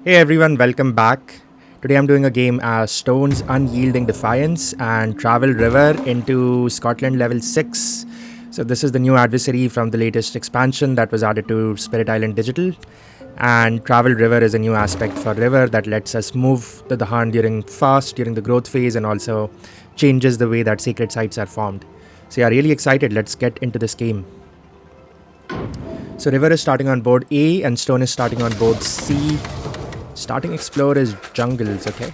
Hey everyone, welcome back. Today I'm doing a game as Stone's Unyielding Defiance and Travel River into Scotland level 6. So this is the new adversary from the latest expansion that was added to Spirit Island Digital. And Travel River is a new aspect for River that lets us move to the Harn during the growth phase, and also changes the way that sacred sites are formed. So yeah, really excited. Let's get into this game. So River is starting on board A and Stone is starting on board C. Starting explore is jungles, okay.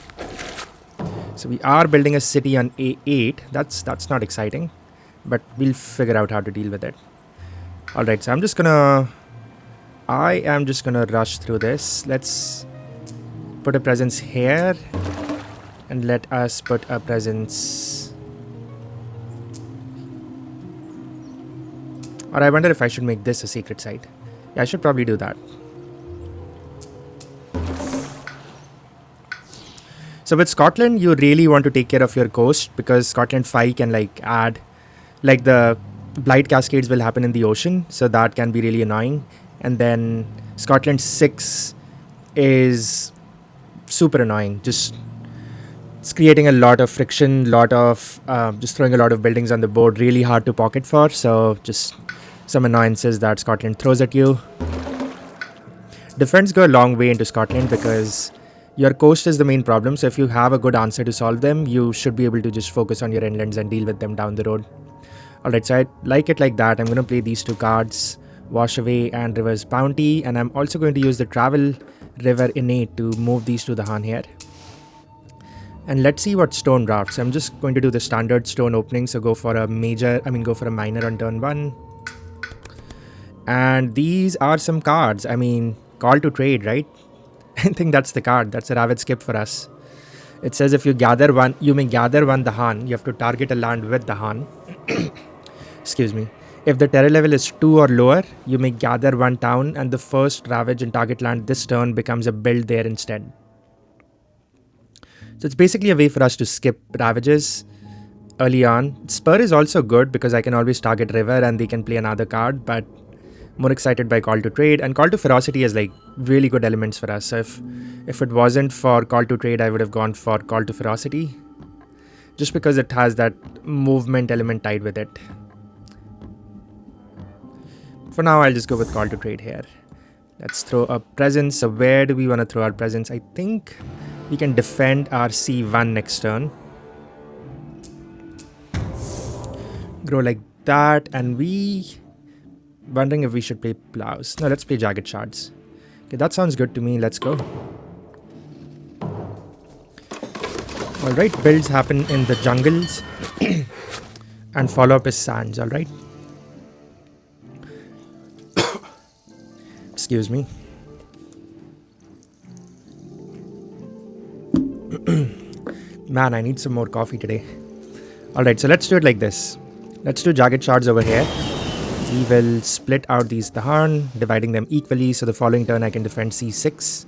So we are building a city on A8. That's not exciting, but we'll figure out how to deal with it. Alright, so I am just gonna rush through this. Let's put a presence here and let us put a presence. Or I wonder if I should make this a secret site. Yeah, I should probably do that. So with Scotland, you really want to take care of your coast, because Scotland 5 can add, the blight cascades will happen in the ocean, so that can be really annoying. And then Scotland 6 is super annoying. Just it's creating a lot of friction, just throwing a lot of buildings on the board, really hard to pocket for. So just some annoyances that Scotland throws at you. Defense go a long way into Scotland because your coast is the main problem, so if you have a good answer to solve them, you should be able to just focus on your inlands and deal with them down the road. Alright, so I like it like that. I'm going to play these two cards, Wash Away and River's Bounty, and I'm also going to use the Travel River Innate to move these to the Han here. And let's see what Stone drafts. I'm just going to do the standard Stone opening, so go for a minor on turn 1. And these are some cards. Call to Trade, right? I think that's the card. That's a Ravid skip for us. It says if you gather one, you may gather one the Han. You have to target a land with the Han. Excuse me. If the terror level is 2 or lower, you may gather one town, and the first ravage in target land this turn becomes a build there instead. So it's basically a way for us to skip ravages early on. Spur is also good because I can always target River and they can play another card, but more excited by Call to Trade, and Call to Ferocity is really good elements for us. So if it wasn't for Call to Trade, I would have gone for Call to Ferocity, just because it has that movement element tied with it. For now, I'll just go with Call to Trade here. Let's throw a presence. So where do we want to throw our presence? I think we can defend our C1 next turn. Grow like that, and wondering if we should play Plows. No, let's play Jagged Shards. Okay, that sounds good to me. Let's go. Alright, builds happen in the jungles. And follow-up is sands, alright? Excuse me. Man, I need some more coffee today. Alright, so let's do it like this. Let's do Jagged Shards over here. We will split out these Dahan, dividing them equally, so the following turn I can defend C6.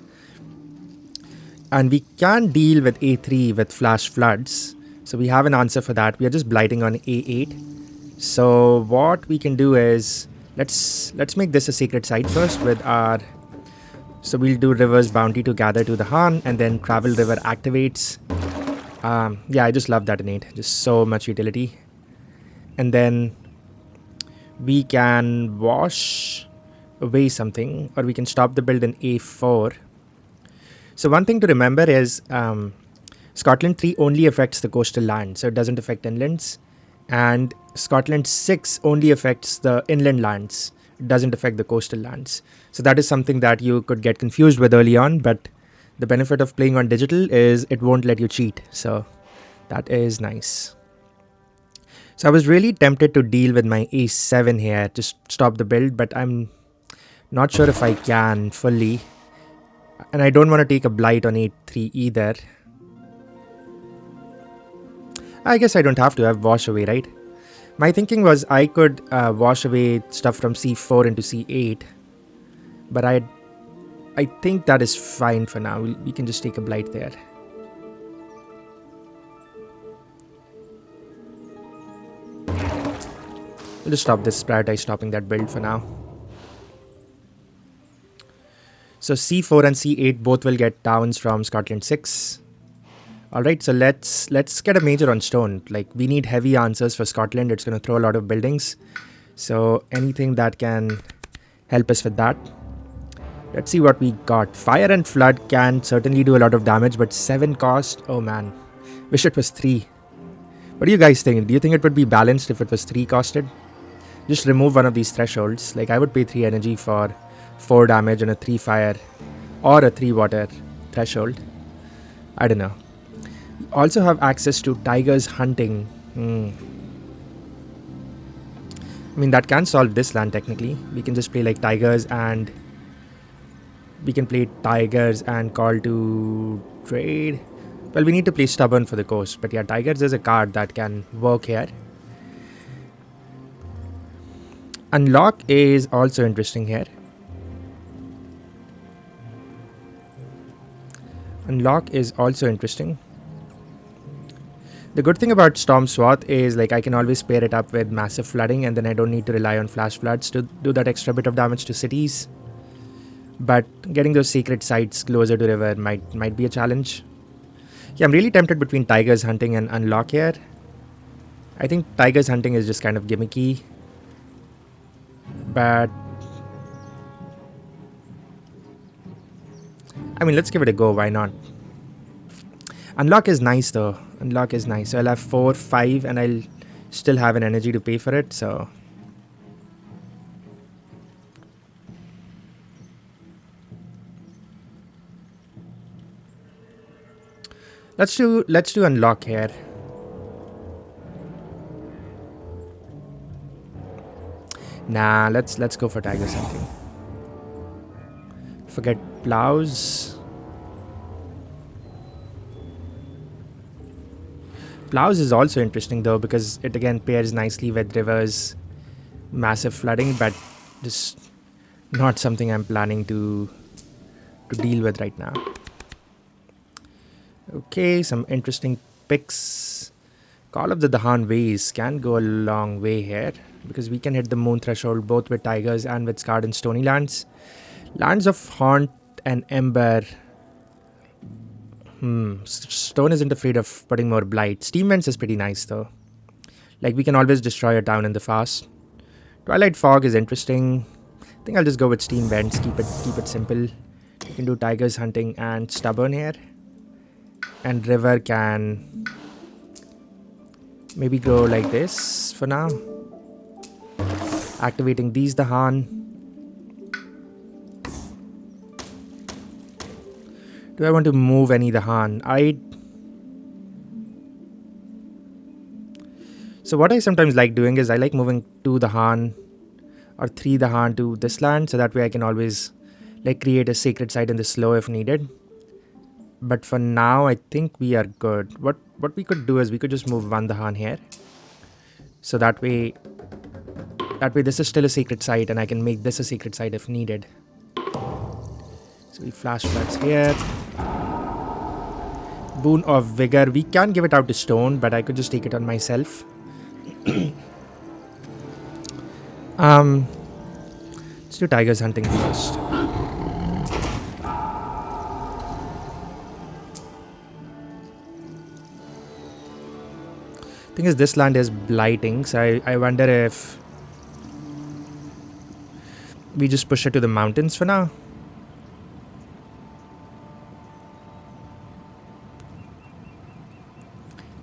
And we can deal with A3 with Flash Floods. So we have an answer for that. We are just blighting on A8. So what we can do is, let's make this a sacred site first with our... So we'll do River's Bounty to gather to the Han, and then Travel River activates. Yeah, I just love that innate. Just so much utility. And then we can wash away something, or we can stop the build in A4. So one thing to remember is Scotland 3 only affects the coastal land, so it doesn't affect inlands. And Scotland 6 only affects the inland lands. It doesn't affect the coastal lands. So that is something that you could get confused with early on, but the benefit of playing on digital is it won't let you cheat. So that is nice. So I was really tempted to deal with my A7 here, just stop the build, but I'm not sure if I can fully. And I don't want to take a blight on A3 either. I guess I don't have to have wash away, right? My thinking was I could wash away stuff from C4 into C8. But I think that is fine for now. We can just take a blight there. We'll just stop this, prioritize stopping that build for now. So C4 and C8 both will get towns from Scotland 6. Alright, so let's get a major on stone. Like, we need heavy answers for Scotland. It's going to throw a lot of buildings. So anything that can help us with that. Let's see what we got. Fire and flood can certainly do a lot of damage, but 7 cost. Oh man, wish it was 3. What do you guys think? Do you think it would be balanced if it was 3 costed? Just remove one of these thresholds. Like, I would pay 3 energy for 4 damage and a 3 fire or a 3 water threshold. I don't know. We also have access to Tiger's Hunting. I mean, that can solve this land technically. We can just play like Tigers, and we can play Tigers and call to trade. Well, we need to play Stubborn for the coast. But yeah, Tigers is a card that can work here. Unlock is also interesting here. Unlock is also interesting. The good thing about Storm Swath is, like, I can always pair it up with massive flooding, and then I don't need to rely on flash floods to do that extra bit of damage to cities. But getting those secret sites closer to river might be a challenge. Yeah, I'm really tempted between Tiger's Hunting and Unlock here. I think Tiger's Hunting is just kind of gimmicky. But I mean, let's give it a go. Why not? Unlock is nice though. Unlock is nice. So I'll have 4, 5, and I'll still have an energy to pay for it. So let's do Unlock here. Nah, let's go for Tiger's Hunting. Forget Plows. Plows is also interesting though, because it again pairs nicely with rivers, massive flooding, but just not something I'm planning to deal with right now. Okay, some interesting picks. Call of the Dahan Ways can go a long way here, because we can hit the moon threshold both with Tigers and with Scarred and Stony Lands. Lands of Haunt and Ember. Stone isn't afraid of putting more blight. Steam Vents is pretty nice though. Like, we can always destroy a town in the fast. Twilight Fog is interesting. I think I'll just go with Steam Vents. Keep it simple. You can do Tiger's Hunting and Stubborn here. And River can maybe go like this for now. Activating these Dahan. Do I want to move any Dahan? So what I sometimes like doing is I like moving 2 Dahan or 3 Dahan to this land, so that way I can always like create a sacred site in the slow if needed. But for now, I think we are good. What we could do is we could just move 1 Dahan here. So that way this is still a sacred site, and I can make this a sacred site if needed. So we flash floods here. Boon of Vigor. We can give it out to Stone, but I could just take it on myself. Let's do Tiger's Hunting first. Thing is, this land is blighting, so I wonder if we just push it to the mountains for now.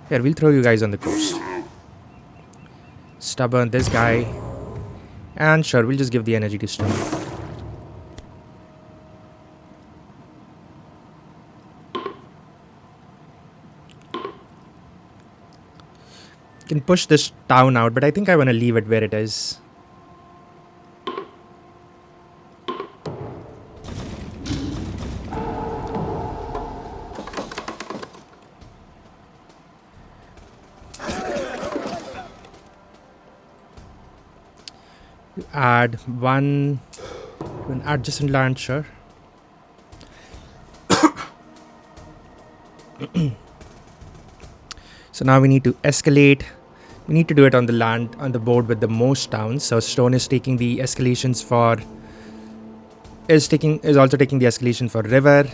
Here, we'll throw you guys on the coast. Stubborn, this guy. And sure, we'll just give the energy to Stone. Can push this town out, but I think I want to leave it where it is. Add 1 to an adjacent land, sure. So now we need to escalate. We need to do it on the land, on the board with the most towns. So Stone is taking the escalations for is also taking the escalation for river.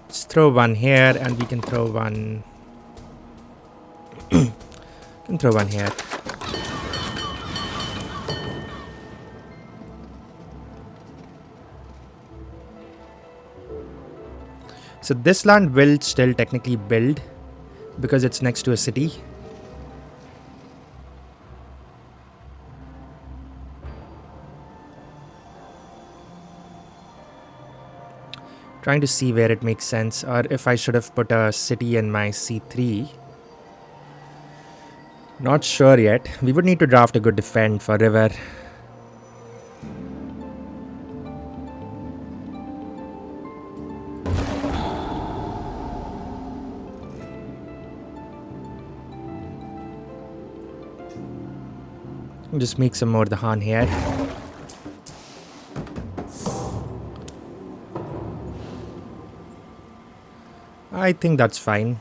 Let's throw one here, and we can throw one. Can throw one here. So this land will still technically build because it's next to a city. Trying to see where it makes sense, or if I should have put a city in my C3. Not sure yet. We would need to draft a good defend for river. Just make some more Dahan here. I think that's fine.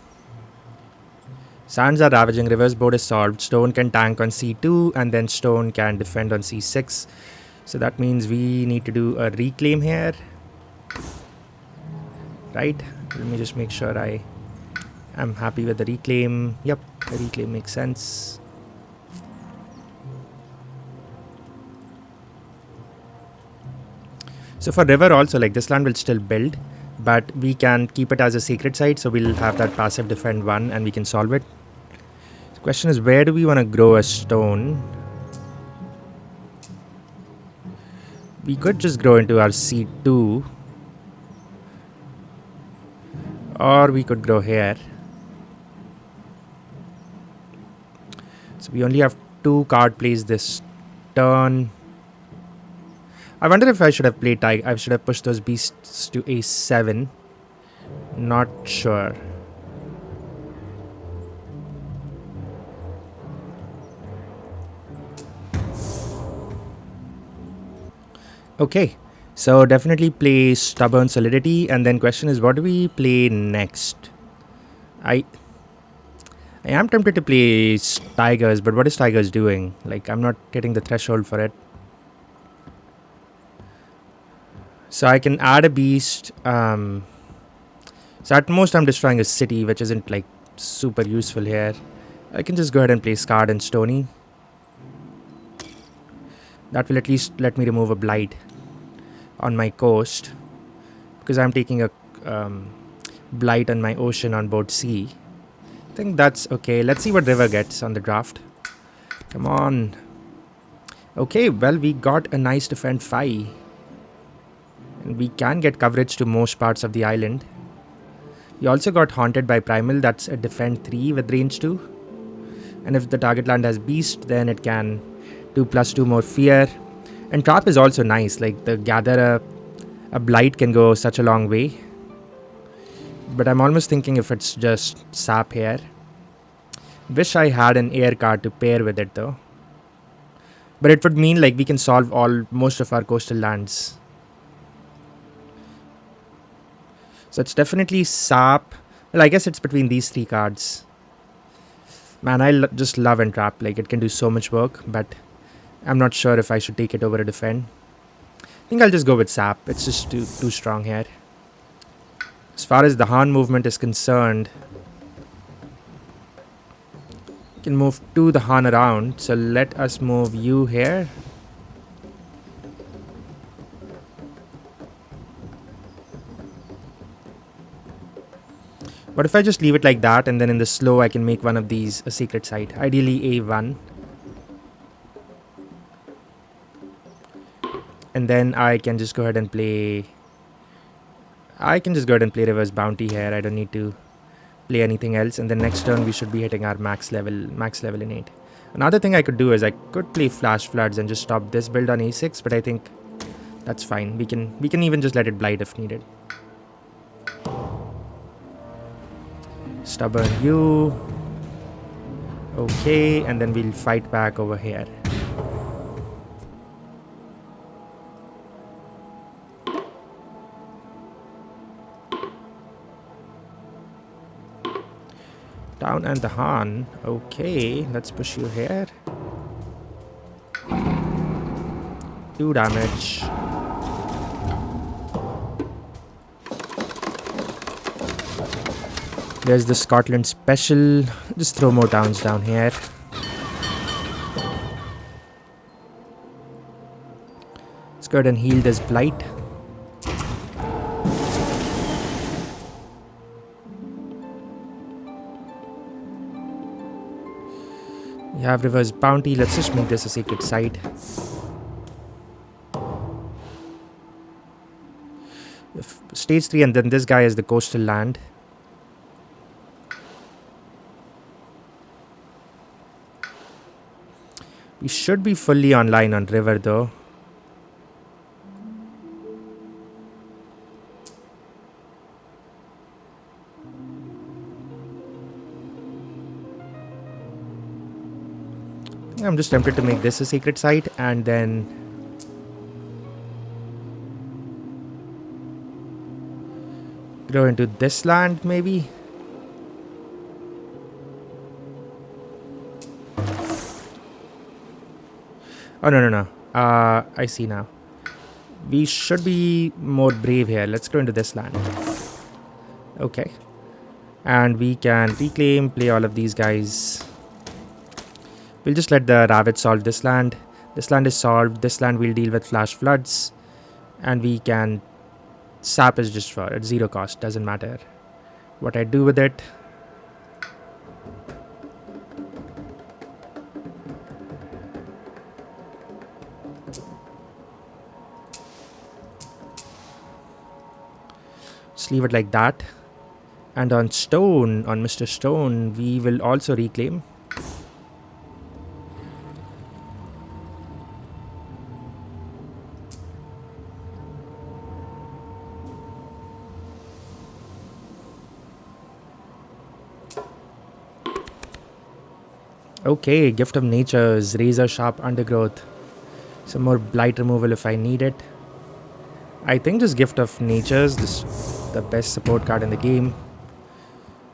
Sands are ravaging, reverse board is solved. Stone can tank on C2 and then stone can defend on C6. So that means we need to do a reclaim here. Right? Let me just make sure I am happy with the reclaim. Yep, the reclaim makes sense. So for river also, like, this land will still build, but we can keep it as a sacred site, so we'll have that passive defend 1 and we can solve it. The question is, where do we want to grow a stone? We could just grow into our C2, or we could grow here. So we only have 2 card plays this turn. I wonder if I should have played Tiger. I should have pushed those beasts to A7. Not sure. Okay, so definitely play Stubborn Solidity, and then question is, what do we play next? I am tempted to play Tigers, but what is Tigers doing? Like, I'm not getting the threshold for it. So I can add a beast. So at most I'm destroying a city, which isn't like super useful here. I can just go ahead and play Scarred and Stony. That will at least let me remove a blight on my coast, because I'm taking a blight on my ocean on board C. I think that's okay. Let's see what river gets on the draft. Come on. Okay, well, we got a nice defend 5. And we can get coverage to most parts of the island. We also got Haunted by Primal. That's a defend 3 with range 2. And if the target land has beast, then it can do +2 more fear. And trap is also nice. Like, the gather a blight can go such a long way. But I'm almost thinking if it's just sap here. Wish I had an air card to pair with it though. But it would mean like we can solve most of our coastal lands. So it's definitely sap. Well, I guess it's between these 3 cards. Man, I just love Entrap. Like, it can do so much work, but I'm not sure if I should take it over a defend. I think I'll just go with sap. It's just too strong here. As far as the Han movement is concerned, you can move the Han around. So let us move you here. But if I just leave it like that, and then in the slow I can make one of these a secret site. Ideally A1. And then I can just go ahead and play... Reverse Bounty here. I don't need to play anything else. And then next turn we should be hitting our max level in 8. Another thing I could do is I could play Flash Floods and just stop this build on A6. But I think that's fine. We can even just let it blight if needed. Stubborn you. Okay, and then we'll fight back over here. Down and the Han. Okay, let's push you here. 2 damage. There's the Scotland special. Just throw more towns down here. Let's go ahead and heal this blight. We have reverse bounty. Let's just make this a sacred site. Stage 3, and then this guy is the coastal land. We should be fully online on river though. I'm just tempted to make this a sacred site and then go into this land maybe. Oh, no. I see now. We should be more brave here. Let's go into this land. Okay. And we can reclaim, play all of these guys. We'll just let the Ravage solve this land. This land is solved. This land we'll deal with flash floods. And we can... Sap is just for at 0 cost. Doesn't matter what I do with it. Just leave it like that. And on Stone, on Mr. Stone, we will also reclaim. Okay, Gift of Nature's Razor Sharp Undergrowth. Some more blight removal if I need it. I think this Gift of Nature's the best support card in the game.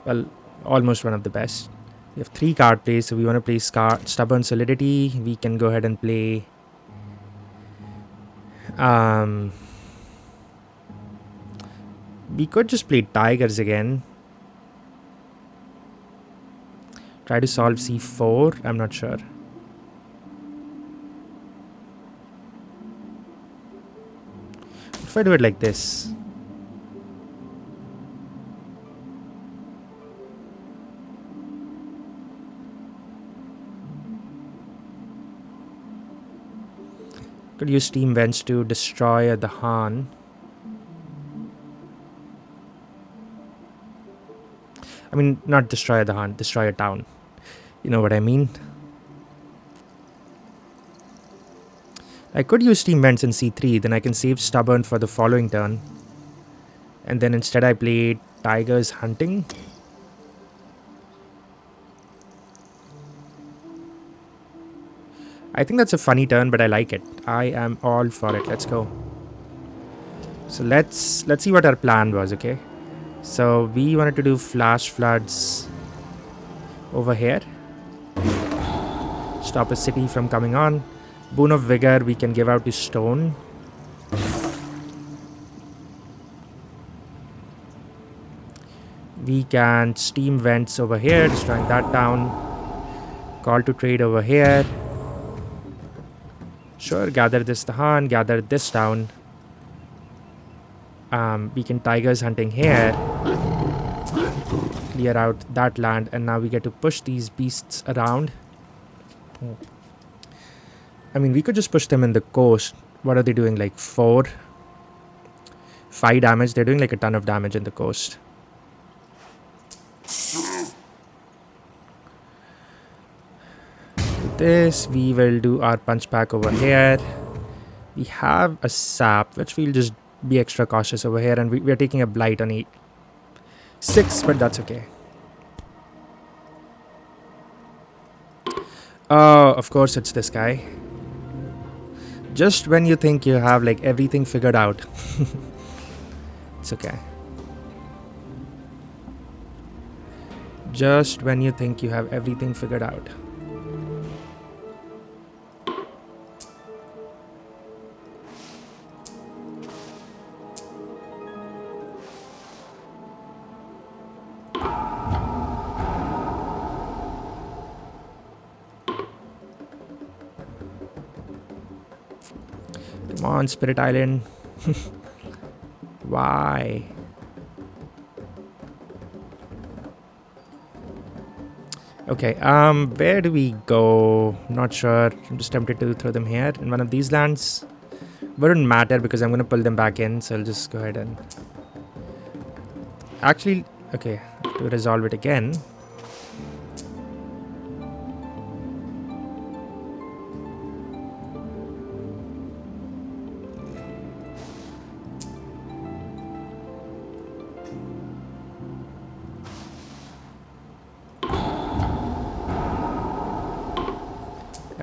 Well, almost one of the best. We have 3 card plays, so we want to play Stubborn Solidity. We can go ahead and play... we could just play Tigers again. Try to solve C4. I'm not sure. If I do it like this. Could use Steam Vents to destroy the Han. I mean, not destroy the Han, destroy a town. You know what I mean? I could use Steam Vents in C3, then I can save Stubborn for the following turn. And then instead I play Tigers Hunting. I think that's a funny turn, but I like it. I am all for it. Let's go. So let's see what our plan was, okay? So we wanted to do Flash Floods over here. Stop a city from coming on. Boon of Vigor we can give out to Stone. We can Steam Vents over here, destroying that town. Call to Trade over here. Sure, gather this Tahan, gather this down. We can Tigers Hunting here. Clear out that land, and now we get to push these beasts around. I mean, we could just push them in the coast. What are they doing? Like 5 damage? They're doing like a ton of damage in the coast. With this, we will do our punch pack over here. We have a sap, which we'll just be extra cautious over here, and we are taking a blight on 6, but that's okay. Oh, of course it's this guy. Just when you think you have like everything figured out. It's okay. Just when you think you have everything figured out. Come on, Spirit Island. Why? Okay, where do we go? Not sure. I'm just tempted to throw them here in one of these lands. Wouldn't matter because I'm going to pull them back in, so I'll just go ahead and... Actually, okay, to resolve it again.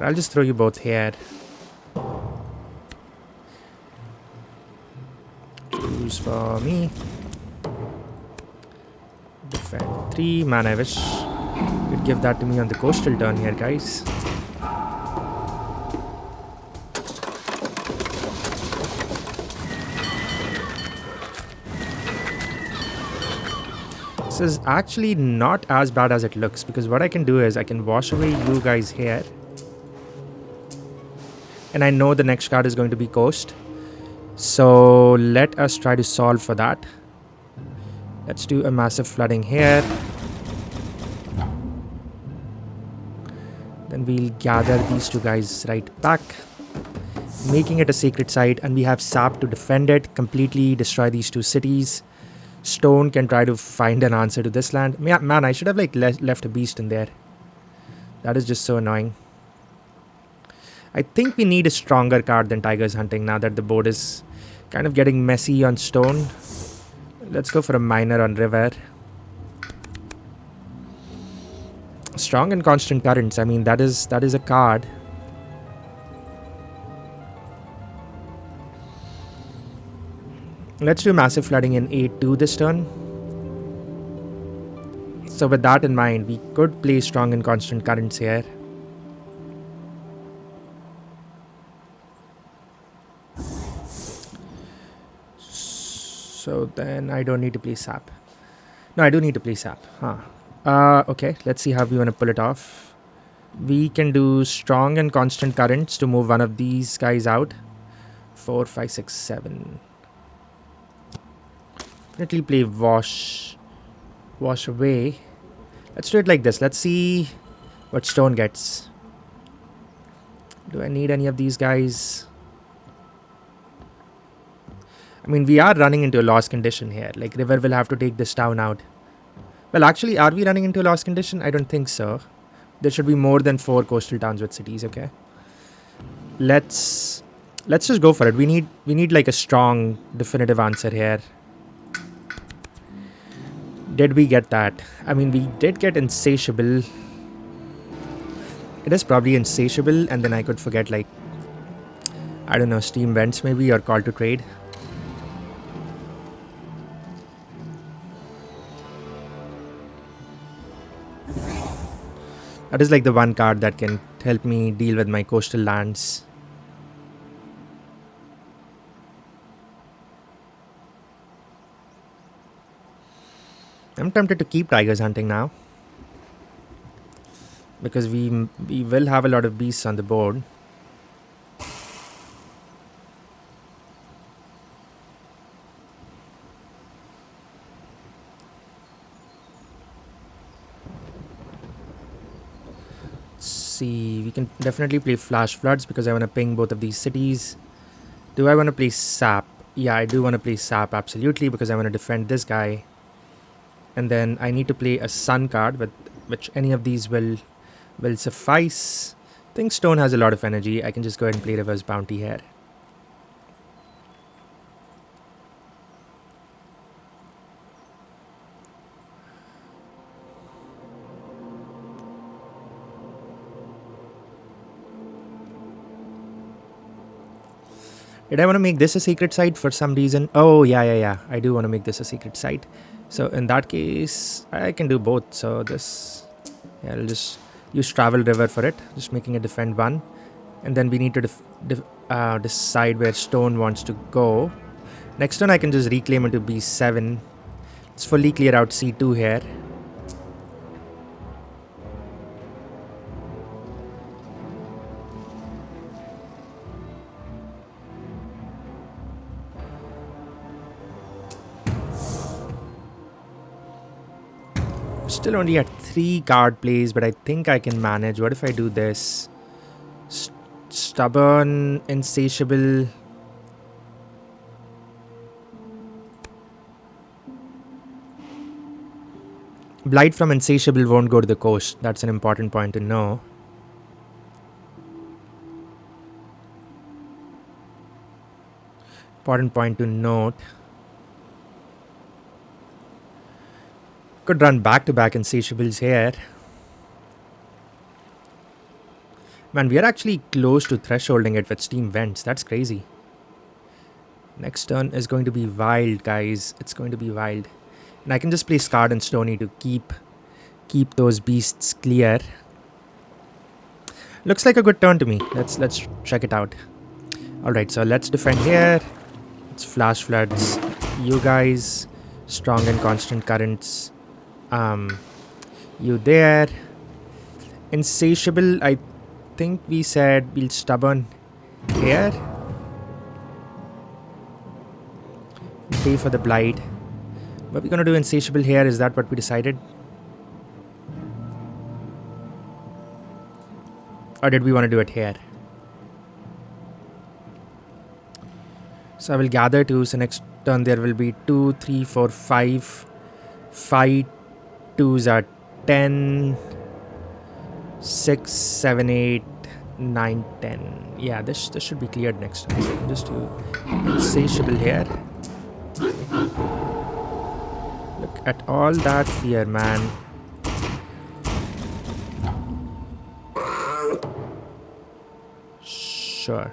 I'll just throw you both here. Choose for me. Defend 3. Man, I wish you'd give that to me on the coastal turn here, guys. This is actually not as bad as it looks, because what I can do is I can wash away you guys here. And I know the next card is going to be coast. So let us try to solve for that. Let's do a massive flooding here. Then we'll gather these two guys right back, making it a sacred site, and we have sap to defend it, completely destroy these two cities. Stone can try to find an answer to this land. Man, I should have left a beast in there. That is just so annoying. I think we need a stronger card than Tiger's Hunting now that the board is kind of getting messy on stone. Let's go for a miner on river. Strong and Constant Currents. I mean, that is a card. Let's do Massive Flooding in 8-2 this turn. So with that in mind, we could play Strong and Constant Currents here. So then I don't need to play sap. No, I do need to play sap. Okay, let's see how we want to pull it off. We can do Strong and Constant Currents to move one of these guys out. 4, 5, 6, 7. Definitely play wash away. Let's do it like this. Let's see what stone gets. Do I need any of these guys? I mean, we are running into a lost condition here. Like, river will have to take this town out. Well, actually, are we running into a lost condition? I don't think so. There should be more than 4 coastal towns with cities, okay? Let's just go for it. We need like a strong, definitive answer here. Did we get that? I mean, we did get Insatiable. It is probably Insatiable, and then I could forget, like, I don't know, Steam Vents maybe, or Call to Trade. That is like the one card that can help me deal with my coastal lands. I'm tempted to keep Tiger's Hunting now, because we will have a lot of beasts on the board. See, we can definitely play Flash Floods because I want to ping both of these cities. Do I want to play Sap? Yeah, I do want to play Sap, absolutely, because I want to defend this guy. And then I need to play a Sun card, with which any of these will suffice. I think Stone has a lot of energy. I can just go ahead and play Reverse Bounty here. Did I want to make this a secret site for some reason? Oh, yeah. I do want to make this a secret site. So in that case, I can do both. So this, yeah, I'll just use Travel River for it. Just making a defend 1. And then we need to decide where Stone wants to go. Next turn, I can just reclaim into B7. Let's fully clear out C2 here. Still only at 3 card plays, but I think I can manage. What if I do this? Stubborn, insatiable. Blight from insatiable won't go to the coast. That's an important point to know. Important point to note. Could run back-to-back insatiables here. Man, we are actually close to thresholding it with Steam Vents. That's crazy. Next turn is going to be wild, guys. It's going to be wild. And I can just play Scarred and Stony to keep those beasts clear. Looks like a good turn to me. Let's check it out. Alright, so let's defend here. It's Flash Floods. You guys, strong and constant currents. You there. Insatiable, I think we said we'll stubborn here. Pay for the blight. What we're gonna do insatiable here, is that what we decided? Or did we want to do it here? So I will gather 2. So next turn there will be 2, 3, 4, 5. 5 2s are 10. 6, 7, 8, 9, 10. Yeah, this should be cleared next time. So just do insatiable here. Look at all that fear, man. Sure.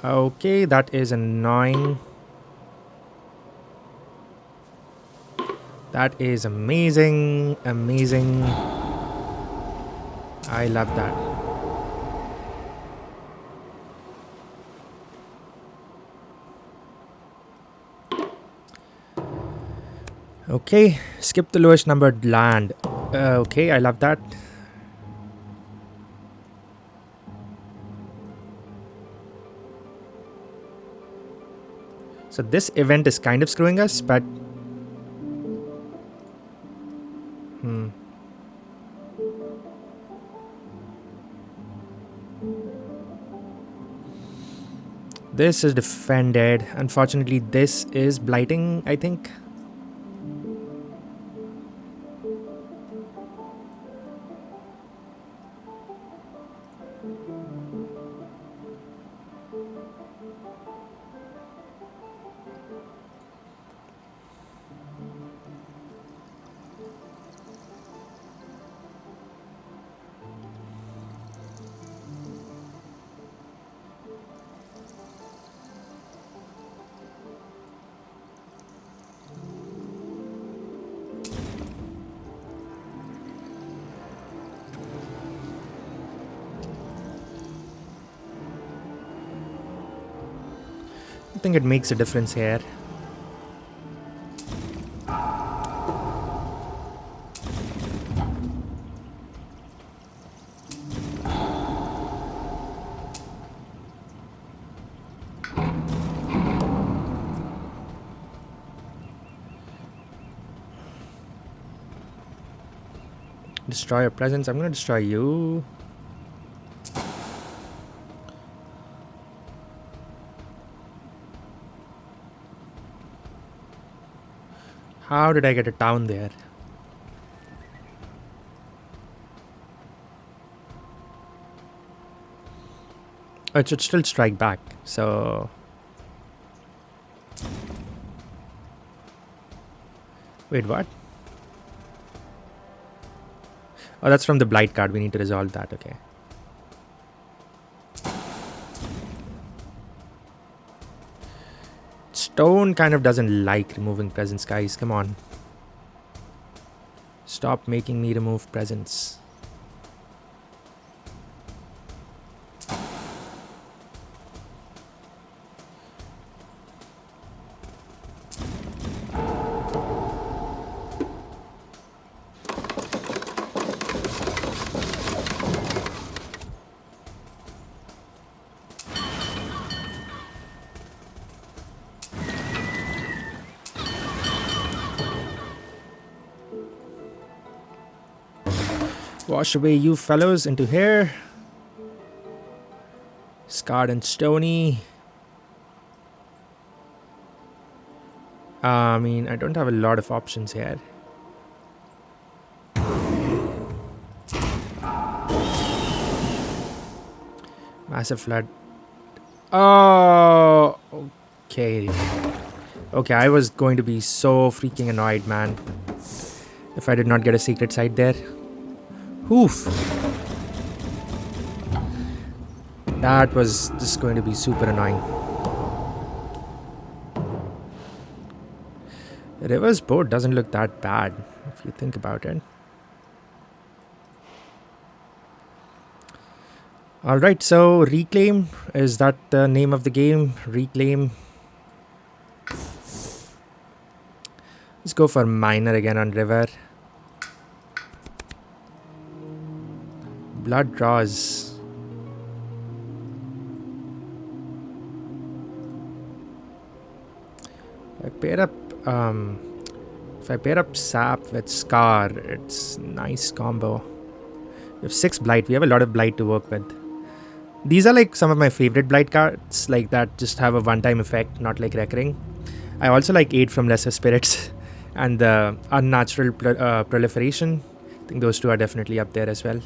Okay, that is annoying. That is amazing. Amazing. I love that. Okay, skip the lowest numbered land. Okay, I love that. So this event is kind of screwing us, but this is defended. Unfortunately, this is blighting, I think. I think it makes a difference here. Destroy your presence. I'm going to destroy you. How did I get a town there? Oh, it should still strike back. So wait, what? Oh, that's from the blight card. We need to resolve that. Okay. Stone kind of doesn't like removing presence, guys. Come on. Stop making me remove presence. Wash away you fellows into here. Scarred and Stony. I mean, I don't have a lot of options here. Massive flood. Oh, okay. Okay, I was going to be so freaking annoyed, man, if I did not get a secret site there. Oof. That was just going to be super annoying. The reverse board doesn't look that bad, if you think about it. Alright, so Reclaim, is that the name of the game? Reclaim. Let's go for Miner again on River. Blood draws. If I pair up Sap with Scar, it's nice combo. We have 6 Blight. We have a lot of Blight to work with. These are like some of my favorite Blight cards, like that just have a one-time effect, not like recurring. I also like Aid from Lesser Spirits and the Unnatural Proliferation. I think those two are definitely up there as well.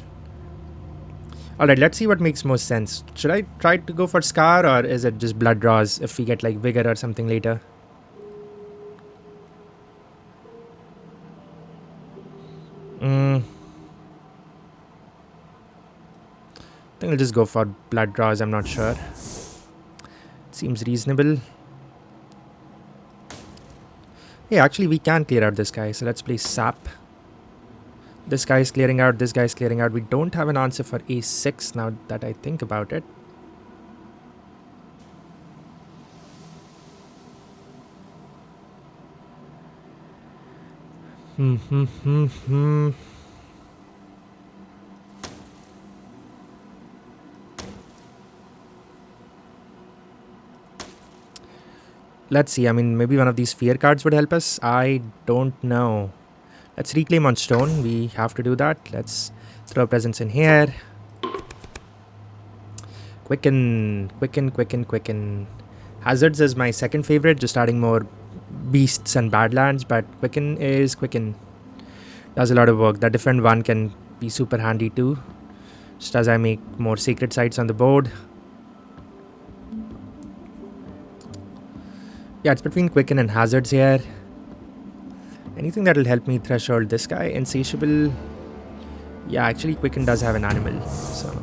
Alright, let's see what makes most sense. Should I try to go for Scar, or is it just Blood Draws if we get like Vigor or something later? I think I'll just go for Blood Draws, I'm not sure. Seems reasonable. Yeah, actually we can clear out this guy, so let's play Sap. This guy is clearing out, this guy is clearing out. We don't have an answer for A6 now that I think about it. Let's see, I mean, maybe one of these fear cards would help us. I don't know. Let's reclaim on stone. We have to do that. Let's throw a presence in here. Quicken, quicken, quicken, quicken. Hazards is my second favorite, just adding more beasts and badlands, but quicken is quicken. Does a lot of work. The different one can be super handy too, just as I make more sacred sites on the board. Yeah, it's between quicken and hazards here. Anything that will help me threshold this guy. Insatiable. Yeah, actually quicken does have an animal, so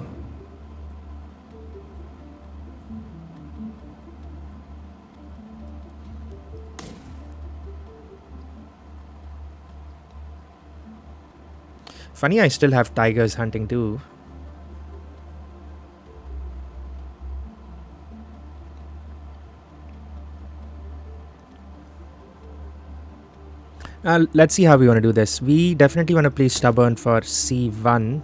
funny, I still have tigers hunting too. Let's see how we want to do this. We definitely want to play Stubborn for C1.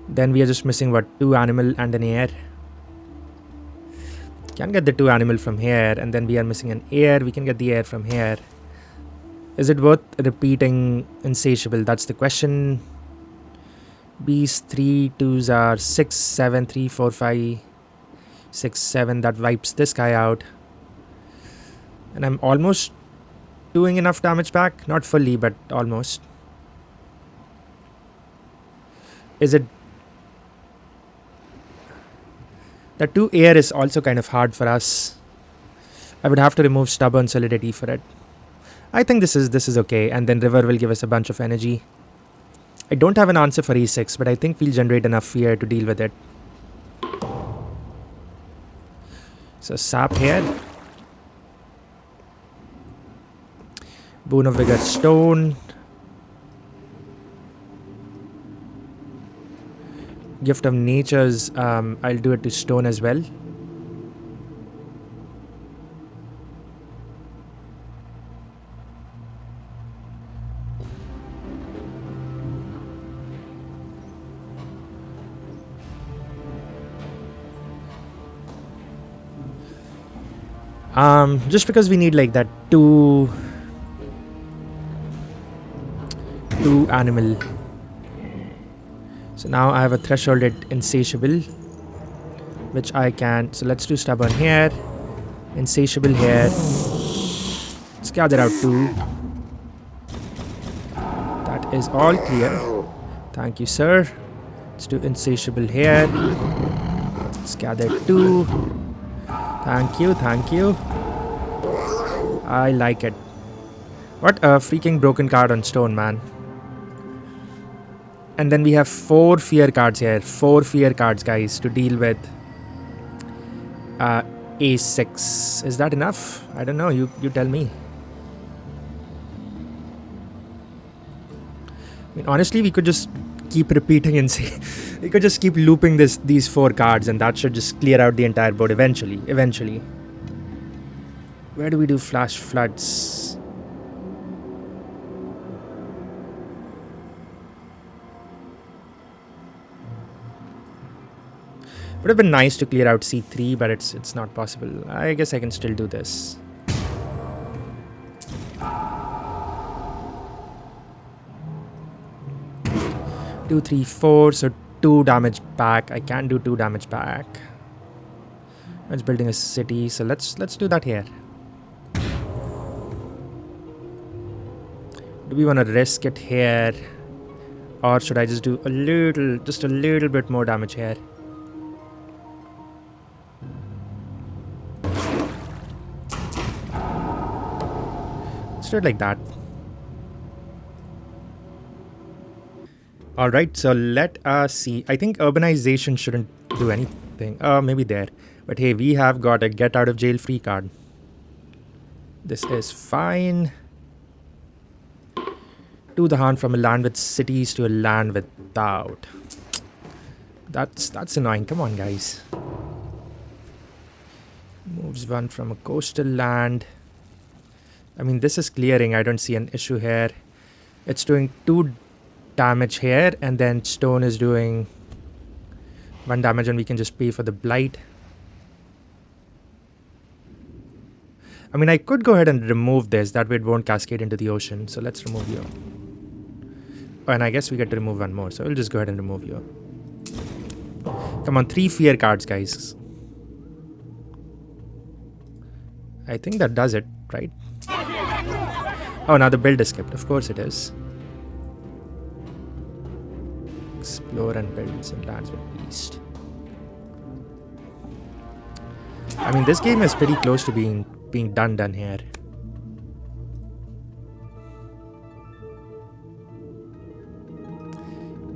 Then we are just missing, what, 2 animal and an air. Can get the 2 animal from here, and then we are missing an air. We can get the air from here. Is it worth repeating Insatiable? That's the question. Beast 3 2s are 6, 7, 3, 4, 5, 6, 7. That wipes this guy out. And I'm almost doing enough damage back. Not fully, but almost. Is it... The 2 air is also kind of hard for us. I would have to remove Stubborn Solidity for it. I think this is okay. And then River will give us a bunch of energy. I don't have an answer for E6, but I think we'll generate enough fear to deal with it. So Sap here. Boon of Vigor Stone. Gift of Nature's, I'll do it to stone as well. Just because we need like that 2 2 animal. So now I have a threshold at insatiable, which I can. So let's do stubborn here, insatiable here. Let's gather out 2. That is all clear. Thank you, sir. Let's do insatiable here. Let's gather 2. Thank you, thank you. I like it. What a freaking broken card on stone, man. And then we have 4 fear cards here. 4 fear cards, guys, to deal with A6. Is that enough? I don't know. You tell me. I mean, honestly, we could just keep repeating and say we could just keep looping these 4 cards, and that should just clear out the entire board eventually. Where do we do flash floods? Would have been nice to clear out C3, but it's not possible. I guess I can still do this. Two, 3, 4, so 2 damage back. I can do 2 damage back. It's building a city, so let's do that here. Do we want to risk it here, or should I just do a little bit more damage here? Let's do it like that. Alright, so let us see. I think urbanization shouldn't do anything. Maybe there. But hey, we have got a get out of jail free card. This is fine. To the Han from a land with cities to a land without. That's annoying. Come on, guys. Moves 1 from a coastal land. I mean, this is clearing. I don't see an issue here. It's doing 2 damage here, and then stone is doing 1 damage, and we can just pay for the blight. I mean, I could go ahead and remove this. That way it won't cascade into the ocean. So let's remove you. Oh, and I guess we get to remove 1 more. So we'll just go ahead and remove you. Come on, 3 fear cards, guys. I think that does it, right? Oh, now the build is skipped. Of course it is. Explore and build some lands with beast. I mean, this game is pretty close to being done here.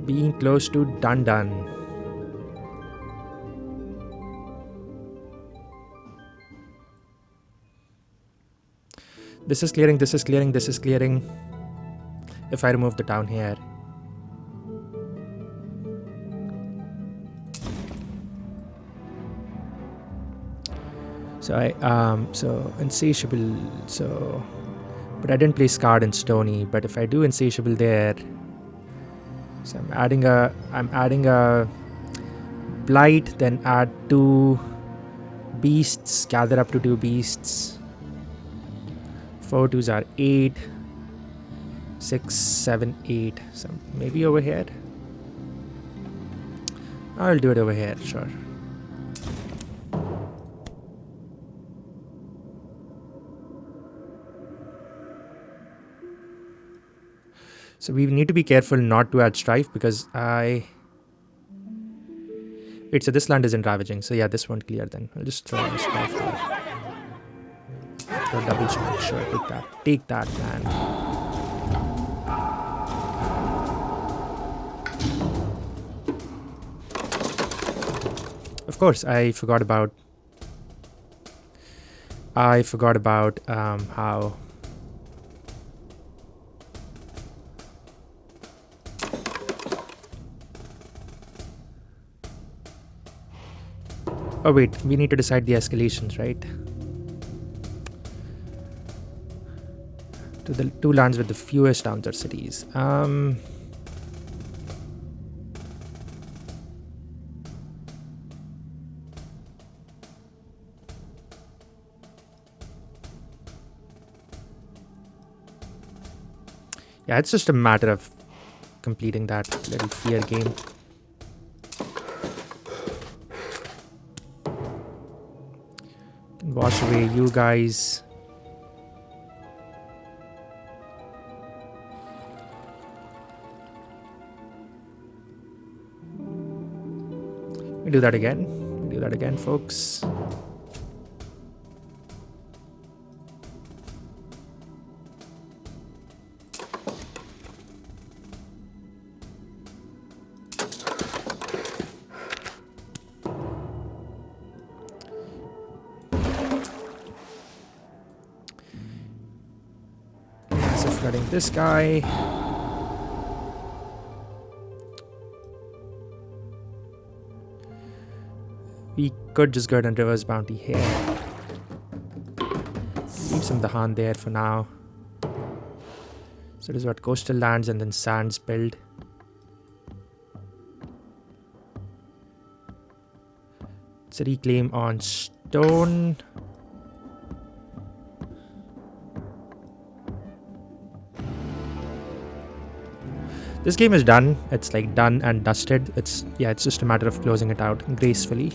Being close to done. This is clearing, this is clearing, this is clearing. If I remove the town here. So insatiable, but I didn't play Scarred and Stony, but if I do insatiable there, so I'm adding a blight, then add 2 beasts, gather up to 2 beasts. 4 2s are 8, 6, 7, 8. So maybe over here. I'll do it over here, sure. So we need to be careful not to add strife because Wait, so this land isn't ravaging. So yeah, this won't clear then. I'll just throw a strife there. Throw double strife, sure, take that. Take that, man. Of course, I forgot about how... Oh wait, we need to decide the escalations, right? To the 2 lands with the fewest towns or cities. Yeah, it's just a matter of completing that little fear game. Can wash away you guys. We do that again. We do that again, folks. So flooding this guy. We could just go ahead and reverse bounty here. Leave some Dahan there for now. So it is what coastal lands and then sands build. It's a reclaim on stone. This game is done. It's like done and dusted. It's just a matter of closing it out gracefully.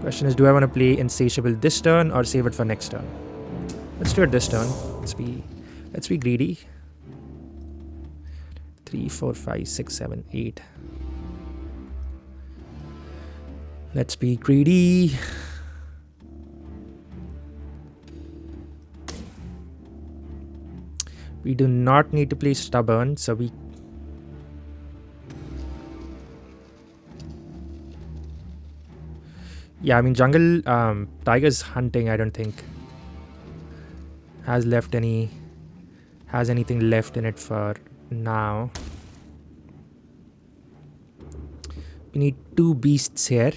Question is, do I want to play Insatiable this turn or save it for next turn? Let's do it this turn. Let's be greedy. 3, 4, 5, 6, 7, 8. Let's be greedy. We do not need to play Stubborn, so we... Yeah, I mean, jungle, Tiger's hunting, I don't think has anything left in it for now. We need 2 beasts here.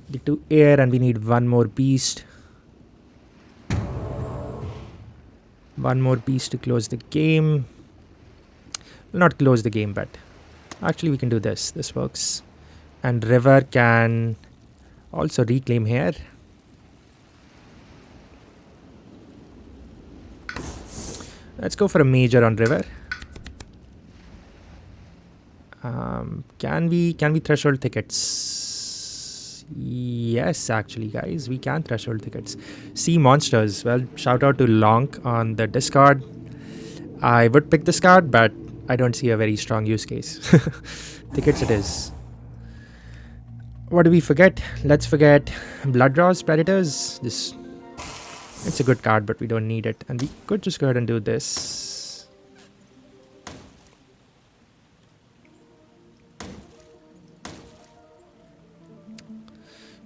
The 2 air, and we need 1 more beast. 1 more beast to close the game. Well, not close the game, but actually we can do this. This works. And river can also reclaim here. Let's go for a major on river. Can we threshold tickets? Yes, actually, guys, we can threshold tickets. Sea monsters. Well, shout out to Lonk on the Discord. I would pick this card, but I don't see a very strong use case. Tickets it is. What do we forget? Let's forget Blood Draws Predators. It's a good card, but we don't need it. And we could just go ahead and do this.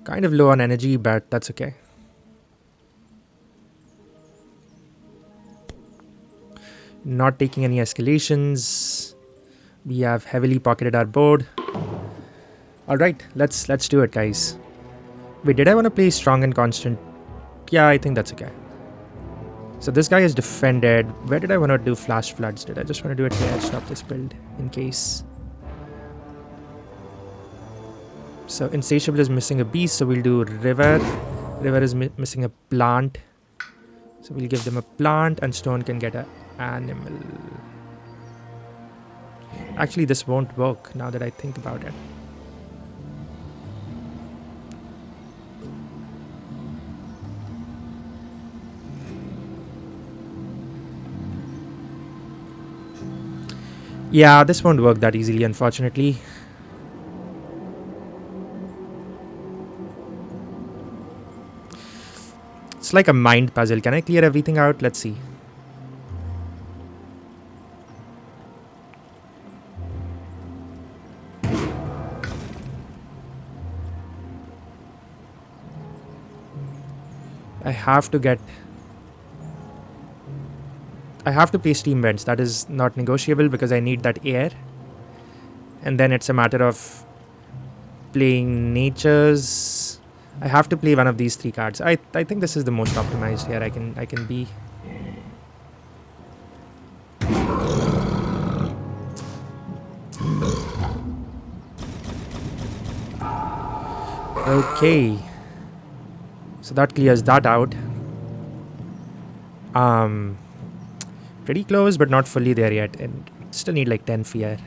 Kind of low on energy, but that's okay. Not taking any escalations. We have heavily pocketed our board. Alright, let's do it, guys. Wait, did I want to play strong and constant? Yeah, I think that's okay. So this guy is defended. Where did I want to do flash floods? Did I just want to do it here? Stop this build in case. So Insatiable is missing a beast, so we'll do river. River is missing a plant, so we'll give them a plant, and stone can get an animal. Actually, this won't work now that I think about it. Yeah, this won't work that easily, unfortunately. It's like a mind puzzle. Can I clear everything out? Let's see. I have to play Steam Vents. That is not negotiable because I need that air. And then it's a matter of playing Natures. I have to play one of these 3 cards. I think this is the most optimized here I can be. Okay. So that clears that out. Pretty close, but not fully there yet, and still need like 10 fear.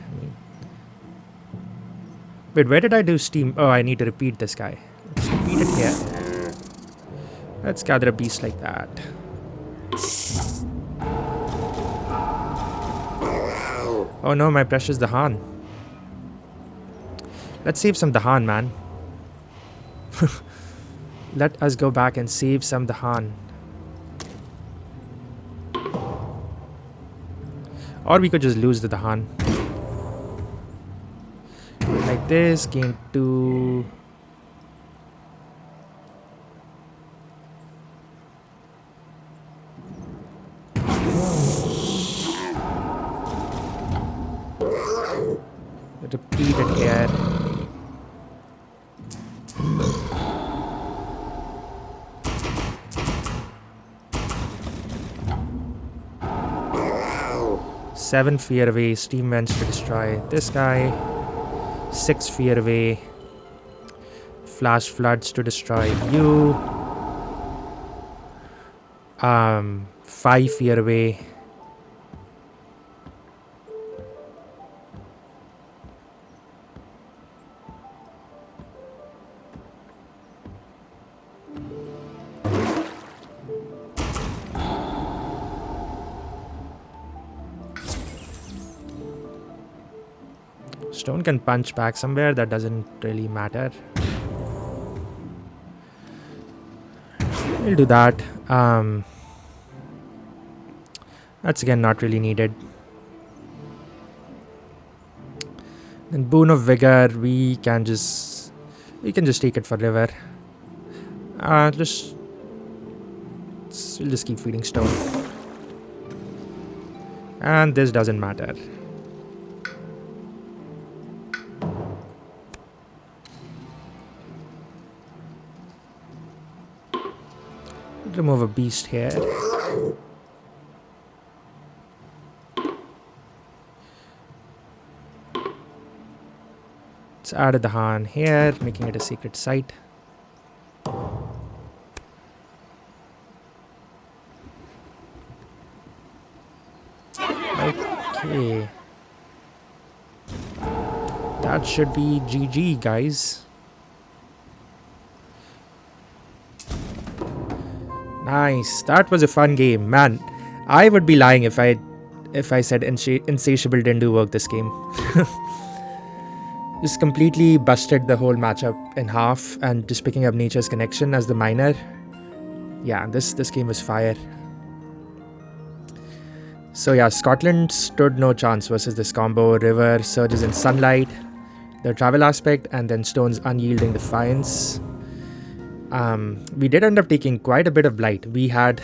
Wait, where did I do steam? Oh, I need to repeat this guy. Let's repeat it here. Let's gather a beast like that. Oh no, my precious Dahan. Let's save some Dahan, man. Let us go back and save some Dahan. Or we could just lose the Dahan. Like this, gain 2. Repeat it here. Seven fear away, steam vents to destroy this guy. 6 fear away, flash floods to destroy you. 5 fear away. Stone can punch back somewhere, that doesn't really matter. We'll do that. That's again not really needed. Then Boon of Vigor, we can just take it for river. We'll just keep feeding stone. And this doesn't matter. Remove a beast here. Let's add a Dahan here, making it a secret site. Okay. That should be GG, guys. Nice. That was a fun game. Man, I would be lying if I said Insatiable didn't do work this game. Just completely busted the whole matchup in half, and just picking up Nature's Connection as the miner. Yeah, this game was fire. So yeah, Scotland stood no chance versus this combo. River, Surges in Sunlight, the travel aspect, and then Stone's Unyielding Defiance. We did end up taking quite a bit of blight. We had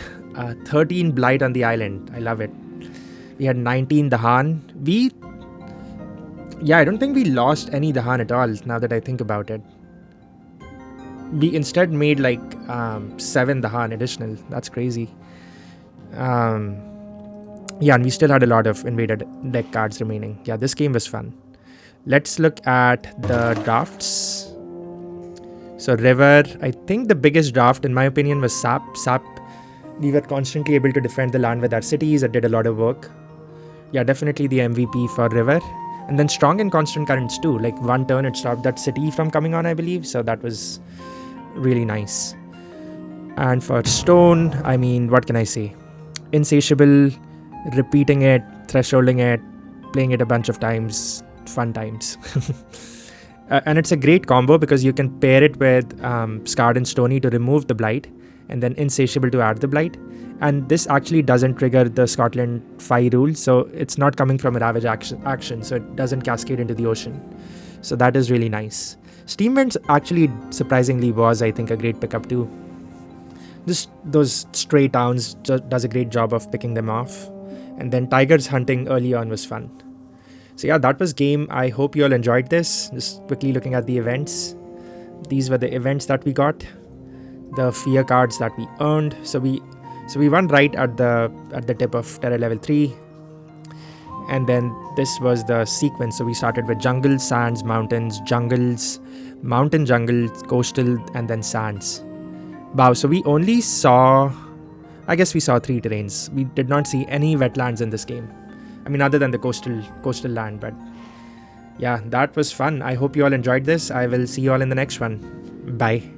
13 blight on the island. I love it. We had 19 Dahan. I don't think we lost any Dahan at all, now that I think about it. We instead made like 7 Dahan additional. That's crazy. Yeah, and we still had a lot of invaded deck cards remaining. Yeah, this game was fun. Let's look at the drafts. So River, I think the biggest draft in my opinion was Sap. Sap, we were constantly able to defend the land with our cities. It did a lot of work. Yeah, definitely the MVP for River. And then Strong and Constant Currents too. Like one turn it stopped that city from coming on, I believe. So that was really nice. And for Stone, I mean, what can I say? Insatiable, repeating it, thresholding it, playing it a bunch of times, fun times. And it's a great combo because you can pair it with Scarred and Stony to remove the blight, and then Insatiable to add the blight. And this actually doesn't trigger the Scotland 5 rule, so it's not coming from a Ravage action, so it doesn't cascade into the ocean. So that is really nice. Steam Vents actually surprisingly was, I think, a great pickup too. Those stray towns does a great job of picking them off. And then Tigers hunting early on was fun. So yeah, that was game. I hope you all enjoyed this. Just quickly looking at the events. These were the events that we got. The fear cards that we earned. So we won right at the tip of Terra level 3. And then this was the sequence. So we started with jungle, sands, mountains, jungles, mountain jungles, coastal, and then sands. Wow, so we only saw, I guess we saw 3 terrains. We did not see any wetlands in this game. I mean, other than the coastal land, but yeah, that was fun. I hope you all enjoyed this. I will see you all in the next one. Bye.